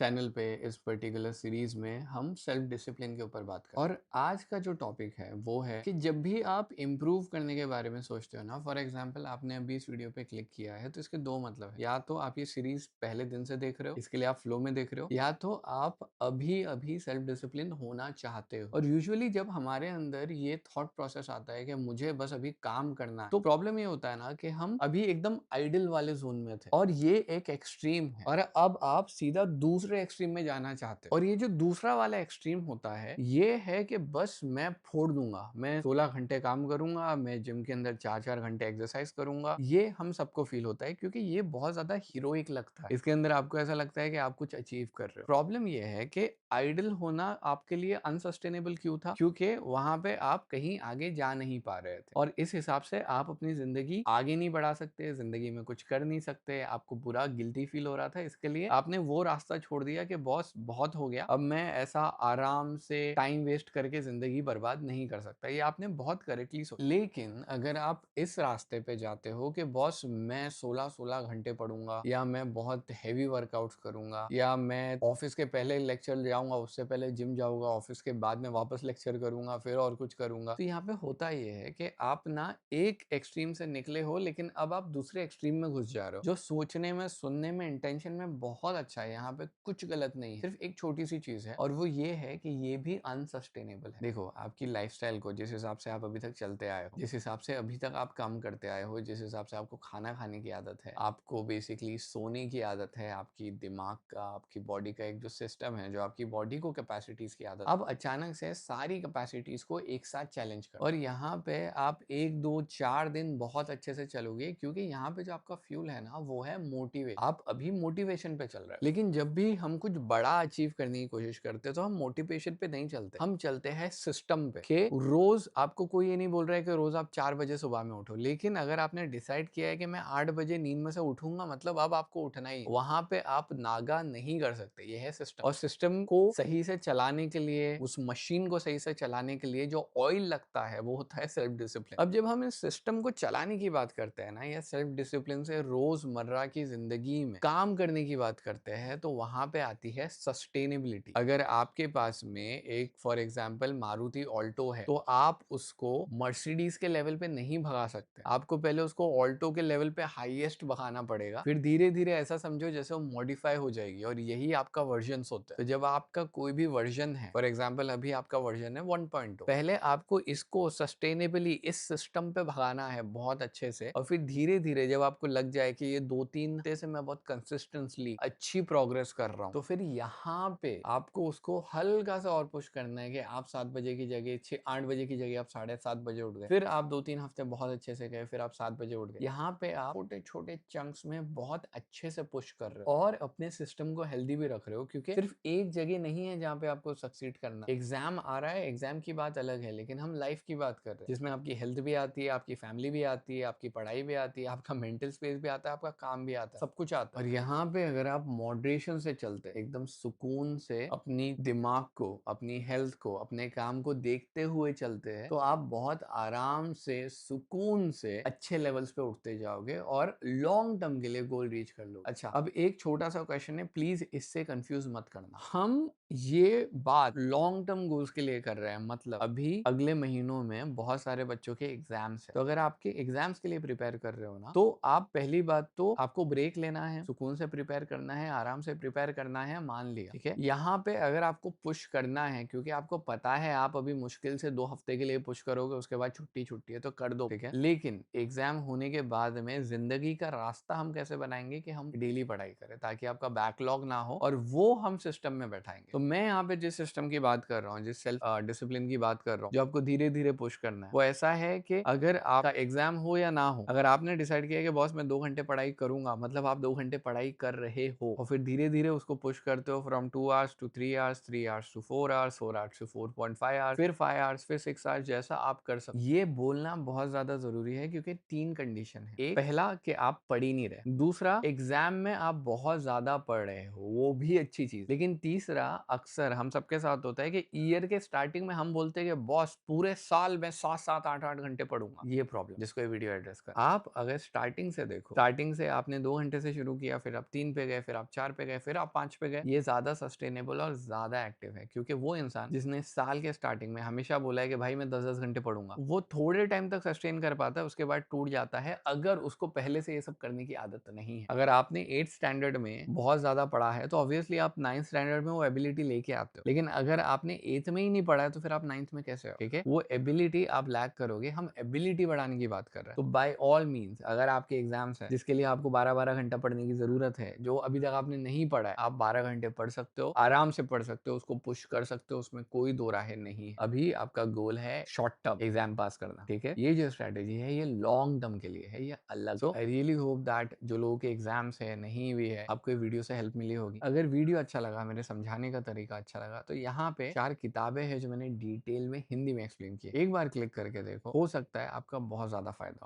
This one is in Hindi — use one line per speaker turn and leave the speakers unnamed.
चैनल पे इस पर्टिकुलर सीरीज में हम सेल्फ डिसिप्लिन के ऊपर बात करें। और आज का जो टॉपिक है वो है कि जब भी आप इम्प्रूव करने के बारे में सोचते हो ना, फॉर एग्जांपल आपने अभी इस वीडियो पे क्लिक किया है तो इसके दो मतलब है। या तो आप ये सीरीज पहले दिन से देख रहे हो, इसके लिए आप फ्लो में देख रहे हो, या तो आप अभी अभी सेल्फ डिसिप्लिन होना चाहते हो। और यूजुअली जब हमारे अंदर ये थॉट प्रोसेस आता है कि मुझे बस अभी काम करना है, तो प्रॉब्लम ये होता है ना कि हम अभी एकदम आइडल वाले जोन में थे और ये एक एक्सट्रीम है, और अब आप सीधा दूसरे एक्सट्रीम में जाना चाहते हो। और ये जो दूसरा वाला एक्सट्रीम होता है ये है कि बस मैं फोड़ दूंगा, मैं 16 घंटे काम करूंगा, मैं जिम के अंदर 4-4 घंटे एक्सरसाइज करूंगा। ये हम सबको फील होता है क्योंकि ये बहुत ज्यादा हीरोइक लगता है। इसके अंदर आपको ऐसा लगता है कि आप कुछ अचीव कर रहे हो। प्रॉब्लम ये है कि आइडल होना आपके लिए अनसस्टेनेबल क्यों था? क्योंकि वहां पे आप कहीं आगे जा नहीं पा रहे थे, और इस हिसाब से आप अपनी जिंदगी आगे नहीं बढ़ा सकते, जिंदगी में कुछ कर नहीं सकते, आपको बुरा गिल्टी फील हो रहा था। इसके लिए आपने वो रास्ता छोड़ दिया कि बॉस बहुत हो गया, अब मैं ऐसा आराम से टाइम वेस्ट करके जिंदगी बर्बाद नहीं कर सकता। ये आपने बहुत करेक्टली सोचा। लेकिन अगर आप इस रास्ते पे जाते हो कि बॉस मैं 16-16 घंटे पढ़ूंगा, या मैं बहुत हैवी वर्कआउट्स करूंगा, या मैं ऑफिस के पहले लेक्चर जाऊंगा, उससे पहले जिम जाऊंगा, ऑफिस के बाद में वापस लेक्चर करूंगा, फिर और कुछ करूंगा, तो यहाँ पे होता ये है कि आप ना एक एक्सट्रीम से निकले हो लेकिन अब आप दूसरे एक्सट्रीम में घुस जा रहे हो, जो सोचने में, सुनने में, इंटेंशन में बहुत अच्छा है। यहाँ पे कुछ गलत नहीं है, सिर्फ एक छोटी सी चीज है, और वो ये है कि ये भी अनसस्टेनेबल है। देखो, आपकी लाइफस्टाइल को, जिस हिसाब से आप अभी तक चलते आए हो, जिस हिसाब से अभी तक आप काम करते आए हो, जिस हिसाब से आपको खाना खाने की आदत है, आपको बेसिकली सोने की आदत है, आपकी दिमाग का, आपकी बॉडी का एक जो सिस्टम है, जो आपकी बॉडी को कैपेसिटीज की आदत, अब अचानक से सारी कैपेसिटीज को एक साथ चैलेंज कर, और यहाँ पे आप 1-2-4 दिन बहुत अच्छे से चलोगे, क्योंकि यहाँ पे जो आपका फ्यूल है ना वो है मोटिवेशन। आप अभी मोटिवेशन पे चल रहे हो। लेकिन जब भी हम कुछ बड़ा अचीव करने की कोशिश करते हैं तो हम मोटिवेशन पे नहीं चलते, हम चलते हैं सिस्टम पे। कि रोज आपको कोई ये नहीं बोल रहा है कि रोज आप 4 बजे सुबह में उठो, लेकिन अगर आपने डिसाइड किया है कि मैं 8 बजे नींद में से उठूंगा, मतलब अब आपको उठना ही, वहां पे आप नागा नहीं कर सकते। ये है सिस्टम, और सिस्टम को सही से चलाने के लिए, उस मशीन को सही से चलाने के लिए जो ऑयल लगता है वो होता है सेल्फ डिसिप्लिन। अब जब हम इस सिस्टम को चलाने की बात करते हैं ना, या सेल्फ डिसिप्लिन से रोजमर्रा की जिंदगी में काम करने की बात करते हैं, तो वहां पे आती है सस्टेनेबिलिटी। अगर आपके पास में एक फॉर एग्जांपल मारुति ऑल्टो है, तो आप उसको मर्सिडीज के लेवल पे नहीं भगा सकते। आपको पहले उसको ऑल्टो के लेवल पे हाईएस्ट भगाना पड़ेगा, फिर धीरे धीरे ऐसा समझो जैसे वो मॉडिफाई हो जाएगी, और यही आपका वर्जन होता है। तो जब आपका कोई भी वर्जन है, फॉर एग्जांपल अभी आपका वर्जन है 1.0, पहले आपको इसको सस्टेनेबली इस सिस्टम पे भगाना है बहुत अच्छे से, और फिर धीरे धीरे जब आपको लग जाए कि ये 2-3 हफ्ते से मैं बहुत कंसिस्टेंटली अच्छी प्रोग्रेस कर रहा हूँ, तो फिर यहाँ पे आपको उसको हल्का सा और पुश करना है कि आप 7 बजे की जगह 6-8 बजे की जगह आप 7:30 बजे उठ गए, फिर आप 2-3 हफ्ते बहुत अच्छे से गए, फिर आप 7 बजे उठ गए। यहाँ पे आप छोटे छोटे चंक्स में बहुत अच्छे से पुश कर रहे हो, और अपने सिस्टम को हेल्दी भी रख रहे हो, क्योंकि सिर्फ एक जगह नहीं है जहाँ पे आपको सक्सीड करना। एग्जाम आ रहा है, एग्जाम की बात अलग है, लेकिन हम लाइफ की बात कर रहे हैं, जिसमें आपकी हेल्थ भी आती है, आपकी फैमिली भी आती है, आपकी पढ़ाई भी आती है, आपका मेंटल स्पेस भी आता है, आपका काम भी आता है, सब कुछ आता है। और यहाँ पे अगर आप मॉडरेशन से चलते, एकदम सुकून से अपनी दिमाग को, अपनी हेल्थ को, अपने काम को देखते हुए चलते हैं, तो आप बहुत आराम से, सुकून से अच्छे लेवल्स पे उठते जाओगे और लॉन्ग टर्म के लिए गोल रीच कर लो। अच्छा, अब एक छोटा सा क्वेश्चन है, प्लीज इससे कंफ्यूज मत करना। हम ये बात लॉन्ग टर्म गोल्स के लिए कर रहे हैं, मतलब अभी अगले महीनों में बहुत सारे बच्चों के एग्जाम्स हैं, तो अगर आपके एग्जाम्स के लिए प्रिपेयर कर रहे हो ना, तो आप पहली बात तो आपको ब्रेक लेना है, सुकून से प्रिपेयर करना है, आराम से प्रिपेयर करना है, मान लिया, ठीक है। यहाँ पे अगर आपको पुश करना है, क्योंकि आपको पता है आप अभी मुश्किल से 2 हफ्ते के लिए पुश करोगे, उसके बाद छुट्टी छुट्टी है, तो कर दो, ठीक है। लेकिन एग्जाम होने के बाद में जिंदगी का रास्ता हम कैसे बनाएंगे कि हम डेली पढ़ाई करें, ताकि आपका बैकलॉग ना हो, और वो हम सिस्टम में बैठाएंगे। तो मैं यहाँ पे जिस सिस्टम की बात कर रहा हूँ, जिस सेल्फ डिसिप्लिन की बात कर रहा हूँ, जो आपको धीरे धीरे पुश करना है, वो ऐसा है कि अगर आपका एग्जाम हो या ना हो, अगर आपने डिसाइड किया कि बॉस मैं 2 घंटे पढ़ाई करूंगा, मतलब आप 2 घंटे पढ़ाई कर रहे हो, और फिर धीरे धीरे उसको पुश करते हो from 2 hours to 3 hours, 3 hours to 4 hours, 4 hours to 4.5 hours, फिर 5 आवर्स, फिर 6 आवर्स, जैसा आप कर सकते। ये बोलना बहुत ज्यादा जरूरी है, क्योंकि 3 कंडीशन है। एक, पहला कि आप पढ़ ही नहीं रहे, दूसरा एग्जाम में आप बहुत ज्यादा पढ़ रहे हो, वो भी अच्छी चीज, लेकिन तीसरा, अक्सर हम सबके साथ होता है कि ईयर के स्टार्टिंग में हम बोलते हैं कि बॉस पूरे साल में 7-7 8-8 घंटे पढ़ूंगा। ये प्रॉब्लम जिसको ये वीडियो एड्रेस कर। आप अगर स्टार्टिंग से देखो, स्टार्टिंग से आपने 2 घंटे से शुरू किया, फिर आप 3 पे गए, फिर आप 4 पे गए, फिर आप 5 पे गए, ये ज्यादा सस्टेनेबल और ज्यादा एक्टिव है। क्योंकि वो इंसान जिसने साल के स्टार्टिंग में हमेशा बोला है कि भाई मैं 10-10 घंटे पढ़ूंगा, वो थोड़े टाइम तक सस्टेन कर पाता है, उसके बाद टूट जाता है अगर उसको पहले से ये सब करने की आदत नहीं है। अगर आपने 8th स्टैंडर्ड में बहुत ज्यादा पढ़ा है तो ऑब्वियसली आप 9th स्टैंडर्ड में वो एबिलिटी लेके आते हो, लेकिन अगर आपने 8th में ही नहीं पढ़ा है तो फिर आप 9th में कैसे हो? ठीक है, वो एबिलिटी आप लैक करोगे। हम एबिलिटी बढ़ाने की बात कर रहे हैं। तो बाय ऑल मीन्स अगर आपके एग्जाम्स है जिसके लिए आपको 12-12 घंटा पढ़ने की जरूरत है, जो अभी तक आपने नहीं पढ़ा है, आप 12 घंटे पढ़ सकते हो, आराम से पढ़ सकते हो, उसको पुश कर सकते हो, उसमें कोई दो राहें नहीं है। अभी आपका गोल है शॉर्ट टर्म एग्जाम पास करना, ठीक है। ये जो स्ट्रेटेजी है ये लॉन्ग टर्म के लिए है, ये अलग। सो आई रियली होप दैट जो लोगों के एग्जाम्स है नहीं भी है, आपको ये वीडियो से हेल्प मिली होगी। अगर वीडियो अच्छा लगा, मेरे समझाने का तरीका अच्छा लगा, तो यहाँ पे 4 किताबें हैं जो मैंने डिटेल में हिंदी में एक्सप्लेन की है, एक बार क्लिक करके देखो, हो सकता है आपका बहुत ज्यादा फायदा हो।